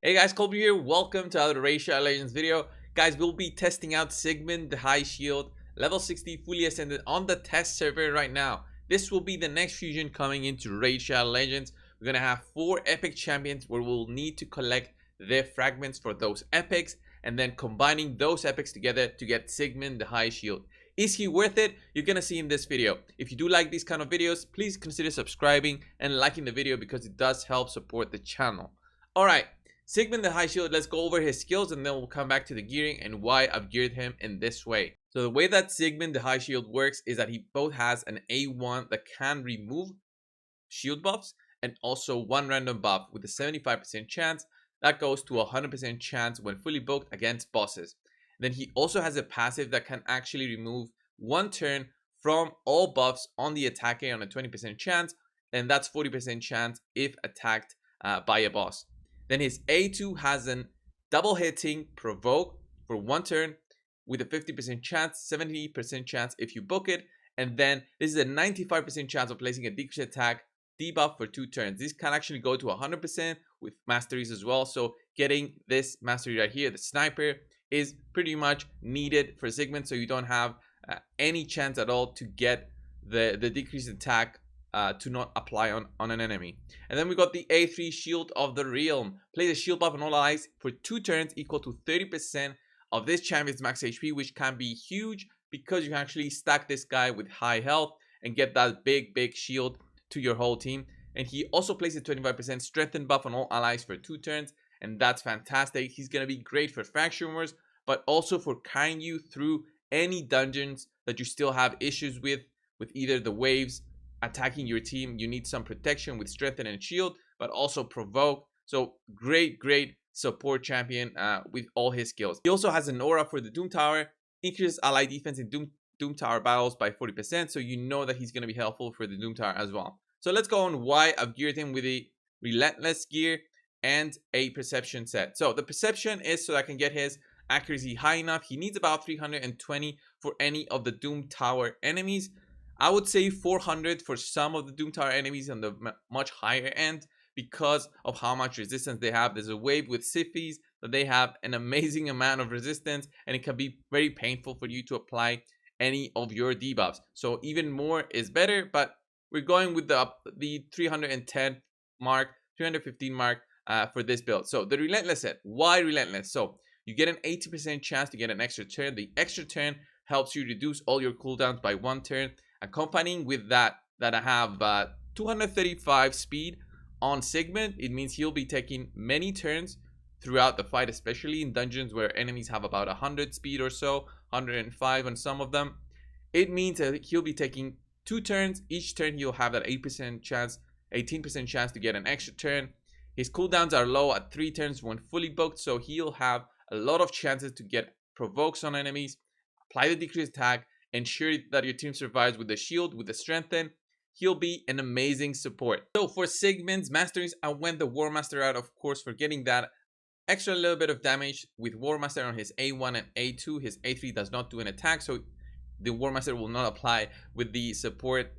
Hey guys, coldbrew here. Welcome to another Racial Legends video. Guys, we'll be testing out Sigmund The Highshield, level 60, fully ascended on the test server right now. This will be the next fusion coming into Racial Legends. We're going to have 4 epic champions where we'll need to collect their fragments for those epics and then combining those epics together to get Sigmund The Highshield. Is he worth it? You're going to see in this video. If you do like these kind of videos, please consider subscribing and liking the video because it does help support the channel. Alright. Sigmund the Highshield, let's go over his skills and then we'll come back to the gearing and why I've geared him in this way. So the way that Sigmund the Highshield works is that he both has an A1 that can remove shield buffs and also one random buff with a 75% chance that goes to a 100% chance when fully booked against bosses. Then he also has a passive that can actually remove one turn from all buffs on the attacker on a 20% chance, and that's 40% chance if attacked by a boss. Then his A2 has an double hitting provoke for one turn with a 50% chance, 70% chance if you book it. And then this is a 95% chance of placing a decreased attack debuff for 2 turns. This can actually go to 100% with Masteries as well. So getting this Mastery right here, the Sniper, is pretty much needed for Sigmund. So you don't have any chance at all to get the decreased attack to not apply on an enemy. And then we got the A3 Shield of the Realm. Play the shield buff on all allies for 2 turns equal to 30% of this champion's max HP, which can be huge because you can actually stack this guy with high health and get that big shield to your whole team. And he also plays a 25% strengthen buff on all allies for 2 turns, and that's fantastic. He's gonna be great for faction wars, but also for carrying you through any dungeons that you still have issues with either the waves attacking your team. You need some protection with strengthen and shield, but also provoke. So great support champion with all his skills. He also has an aura for the Doom Tower, increases ally defense in Doom Tower battles by 40%, so you know that he's going to be helpful for the Doom Tower as well. So let's go on why I've geared him with a relentless gear and a perception set. So the perception is so I can get his accuracy high enough. He needs about 320 for any of the Doom Tower enemies. I would say 400 for some of the Doom Tower enemies on the much higher end because of how much resistance they have. There's a wave with Siphies that they have an amazing amount of resistance, and it can be very painful for you to apply any of your debuffs. So even more is better, but we're going with the 310 mark, 315 mark for this build. So the Relentless set. Why Relentless? So you get an 80% chance to get an extra turn. The extra turn helps you reduce all your cooldowns by 1 turn. Accompanying with that I have 235 speed on Sigmund. It means he'll be taking many turns throughout the fight, especially in dungeons where enemies have about 100 speed or so, 105 on some of them. It means that he'll be taking 2 turns. Each turn he'll have that 8% chance, 18% chance to get an extra turn. His cooldowns are low at 3 turns when fully booked, so he'll have a lot of chances to get provokes on enemies, apply the decreased attack, ensure that your team survives with the shield, with the strengthen. He'll be an amazing support. So for Sigmund's Masteries, I went the War Master out, of course, for getting that extra little bit of damage with War Master on his A1 and A2. His A3 does not do an attack, so the War Master will not apply with the support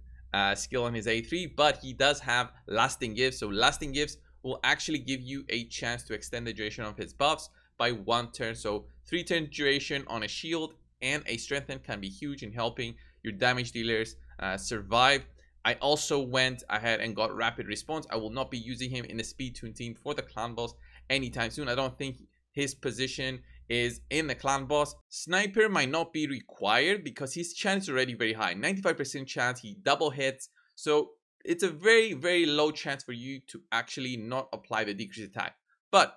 skill on his A3, but he does have Lasting Gifts. So Lasting Gifts will actually give you a chance to extend the duration of his buffs by 1 turn. So 3 turn duration on a shield and a strengthen can be huge in helping your damage dealers survive. I also went ahead and got rapid response. I will not be using him in the speed tune team for the clan boss anytime soon. I don't think his position is in the clan boss. Sniper might not be required because his chance is already very high, 95% chance. He double hits, so it's a very low chance for you to actually not apply the decreased attack. But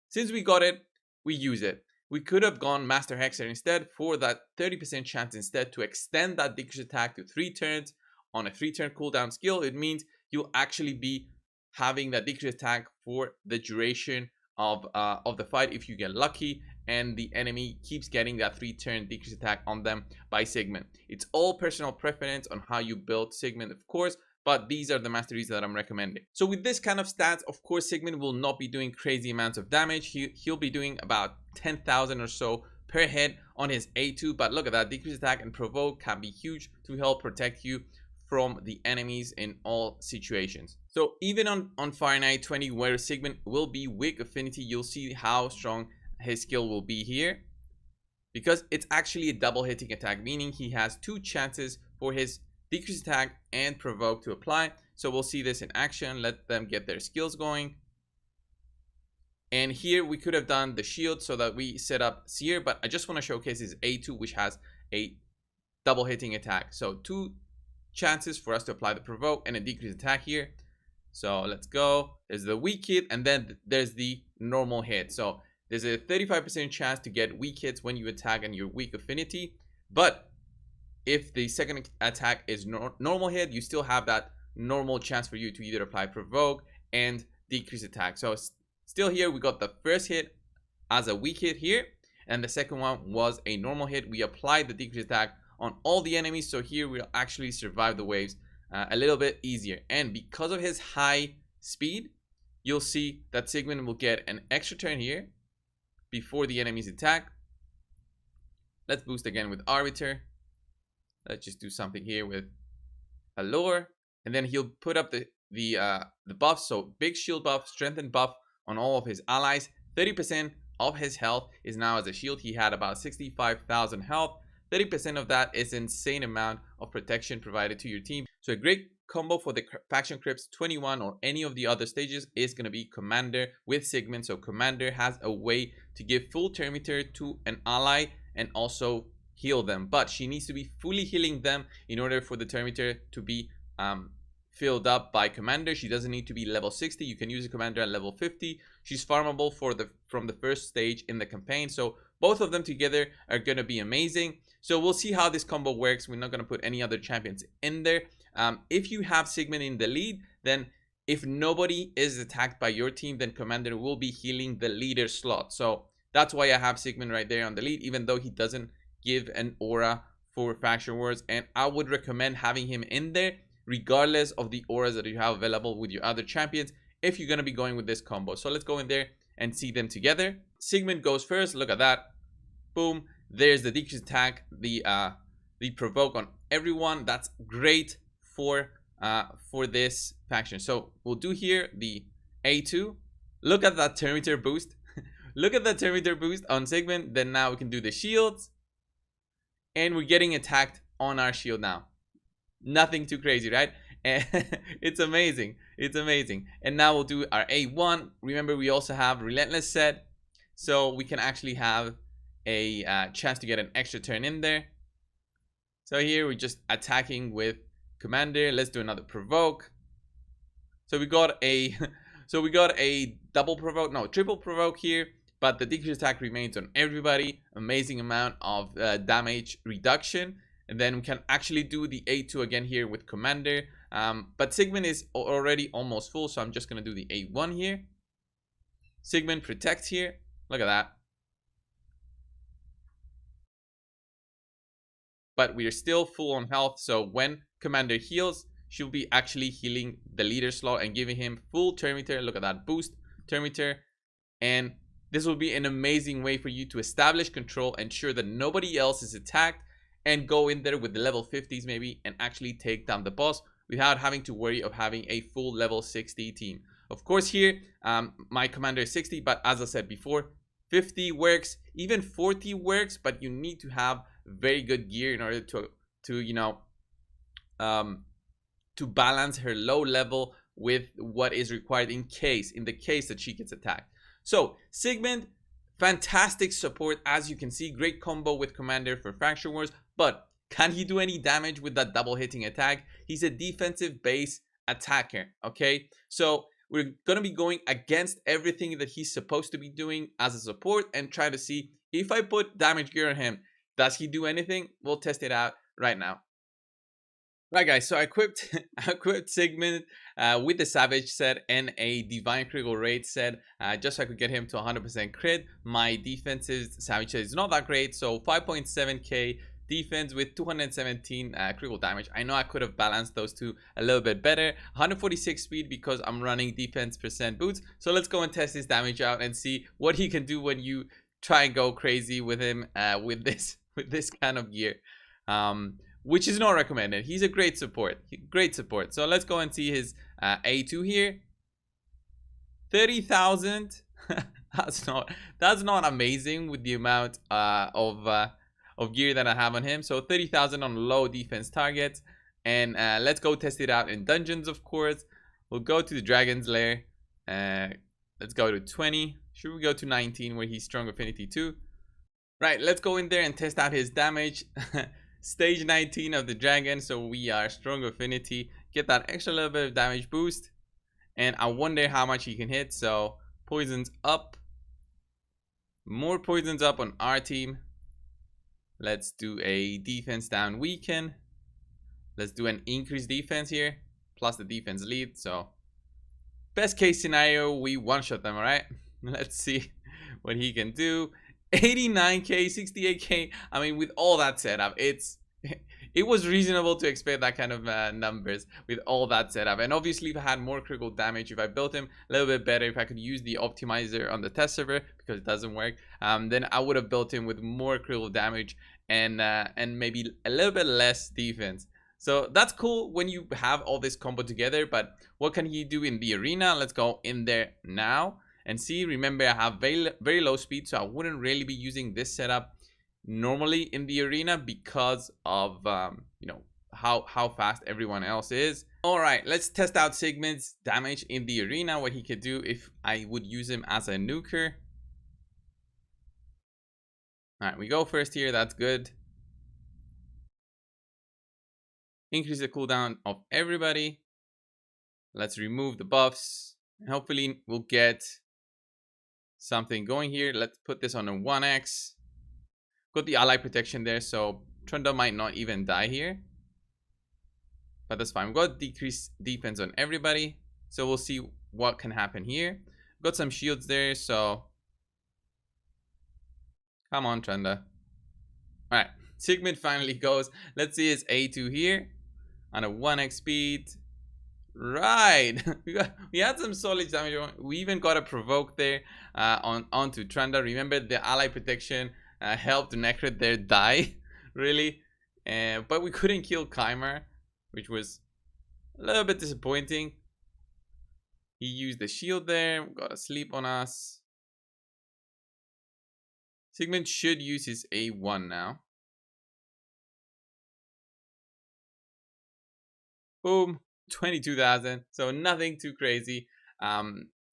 since we got it, we use it. We could have gone Master Hexer instead for that 30% chance instead to extend that decreased attack to 3 turns on a 3-turn cooldown skill. It means you'll actually be having that decreased attack for the duration of the fight if you get lucky and the enemy keeps getting that 3-turn decreased attack on them by Sigmund. It's all personal preference on how you build Sigmund, of course, but these are the masteries that I'm recommending. So with this kind of stats, of course, Sigmund will not be doing crazy amounts of damage. He'll be doing about 10,000 or so per hit on his A2, but look at that, decreased attack and provoke can be huge to help protect you from the enemies in all situations. So even on Fahrenheit 20, where Sigmund will be weak affinity, you'll see how strong his skill will be here, because it's actually a double hitting attack, meaning he has 2 chances for his decrease attack and provoke to apply. So we'll see this in action. Let them get their skills going. And here we could have done the shield so that we set up Seer, but I just want to showcase his A2, which has a double hitting attack. So 2 chances for us to apply the provoke and a decrease attack here. So let's go. There's the weak hit, and then there's the normal hit. So there's a 35% chance to get weak hits when you attack and your weak affinity. But if the second attack is normal hit, you still have that normal chance for you to either apply provoke and decrease attack. So still here, we got the first hit as a weak hit here, and the second one was a normal hit. We applied the decrease attack on all the enemies, so here we'll actually survive the waves a little bit easier. And because of his high speed, you'll see that Sigmund will get an extra turn here before the enemy's attack. Let's boost again with Arbiter. Let's just do something here with Allure, and then he'll put up the buffs. So big shield buff, strengthen buff on all of his allies. 30% of his health is now as a shield. He had about 65,000 health. 30% of that is insane amount of protection provided to your team. So a great combo for the faction crypts 21 or any of the other stages is going to be Commander with Sigmund. So Commander has a way to give full turn meter to an ally and also heal them, but she needs to be fully healing them in order for the turn meter to be filled up by Commander. She doesn't need to be level 60. You can use a Commander at level 50. She's farmable from the first stage in the campaign. So both of them together are going to be amazing. So we'll see how this combo works. We're not going to put any other champions in there. If you have Sigmund in the lead, then if nobody is attacked by your team, then Commander will be healing the leader slot. So that's why I have Sigmund right there on the lead, even though he doesn't give an aura for faction wars. And I would recommend having him in there regardless of the auras that you have available with your other champions if you're going to be going with this combo. So let's go in there and see them together. Sigmund goes first. Look at that. Boom. There's the decrease attack, the provoke on everyone. That's great for this faction. So we'll do here the A2. Look at that turn meter boost. Look at that turn meter boost on Sigmund. Then now we can do the shields, and we're getting attacked on our shield now. Nothing too crazy, right? And it's amazing. It's amazing. And now we'll do our A1. Remember, we also have Relentless set, so we can actually have a chance to get an extra turn in there. So here we're just attacking with Commander. Let's do another provoke. So we got a double provoke, no, triple provoke here, but the decrease attack remains on everybody. Amazing amount of damage reduction. And then we can actually do the A2 again here with Commander. But Sigmund is already almost full, so I'm just going to do the A1 here. Sigmund protects here. Look at that. But we are still full on health, so when Commander heals, she'll be actually healing the leader slot and giving him full turn meter. Look at that boost, turn meter. And this will be an amazing way for you to establish control, ensure that nobody else is attacked, and go in there with the level 50s maybe and actually take down the boss without having to worry of having a full level 60 team. Of course here, my Commander is 60, but as I said before, 50 works, even 40 works, but you need to have very good gear in order to balance her low level with what is required in the case that she gets attacked. So Sigmund, fantastic support, as you can see, great combo with Commander for faction wars. But can he do any damage with that double hitting attack? He's a defensive base attacker, okay? So we're going to be going against everything that he's supposed to be doing as a support and try to see if I put damage gear on him, does he do anything? We'll test it out right now. Right, guys, so I equipped Sigmund with the Savage set and a Divine Critical Rate set just so I could get him to 100% crit. My defensive Savage set is not that great, so 5.7k defense with 217 critical damage. I know I could have balanced those two a little bit better. 146 speed because I'm running defense percent boots. So let's go and test his damage out and see what he can do when you try and go crazy with him with this kind of gear. which is not recommended. He's a great support. Great support. So let's go and see his A2 here. 30,000. that's not amazing with the amount of gear that I have on him. So 30,000 on low defense targets. And let's go test it out in dungeons, of course. We'll go to the Dragon's Lair. Let's go to 20. Should we go to 19 where he's strong affinity 2? Right, let's go in there and test out his damage. Stage 19 of the dragon, so we are strong affinity. Get that extra little bit of damage boost. And I wonder how much he can hit. So poisons up. More poisons up on our team. Let's do a defense down weaken. Let's do an increased defense here. Plus the defense lead. So best case scenario, we one-shot them, alright? Let's see what he can do. 89k, 68k. I mean, with all that setup, it was reasonable to expect that kind of numbers with all that setup. And obviously, if I had more critical damage, if I built him a little bit better, if I could use the optimizer on the test server because it doesn't work, then I would have built him with more critical damage and maybe a little bit less defense. So that's cool when you have all this combo together. But what can he do in the arena? Let's go in there now and see. Remember, I have very low speed, so I wouldn't really be using this setup normally in the arena because of you know, how fast everyone else is. All right, let's test out Sigmund's damage in the arena, what he could do if I would use him as a nuker. All right, we go first here. That's good. Increase the cooldown of everybody. Let's remove the buffs and hopefully we'll get something going here. Let's put this on a 1x. Got the ally protection there, so Trunda might not even die here, but that's fine. We've got decreased defense on everybody, so we'll see what can happen here. Got some shields there, so come on, Trunda. All right, Sigmund finally goes. Let's see his A2 here on a 1x speed. Right, we had some solid damage. We even got a provoke there onto Trunda. Remember, the ally protection helped Necrot there die, really, but we couldn't kill Kymar, which was a little bit disappointing. He used the shield there. We got a sleep on us. Sigmund should use his A1 now. Boom. 22,000, so nothing too crazy.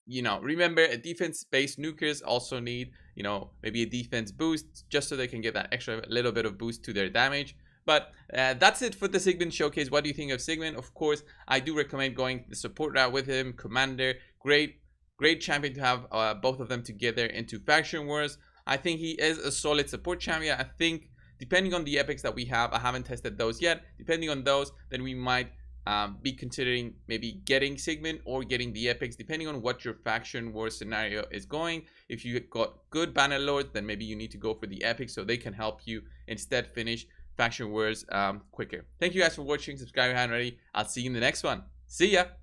You know, remember, a defense-based nukers also need, you know, maybe a defense boost just so they can get that extra little bit of boost to their damage. But that's it for the Sigmund showcase. What do you think of Sigmund? Of course, I do recommend going the support route with him. Commander, great champion to have both of them together into faction wars. I think he is a solid support champion. I think depending on the epics that we have, I haven't tested those yet. Depending on those, then we might be considering maybe getting Sigmund or getting the epics, depending on what your faction war scenario is going. If you got good banner lords, then maybe you need to go for the epics so they can help you instead finish faction wars quicker. Thank you guys for watching. Subscribe if you haven't already. I'll see you in the next one. See ya.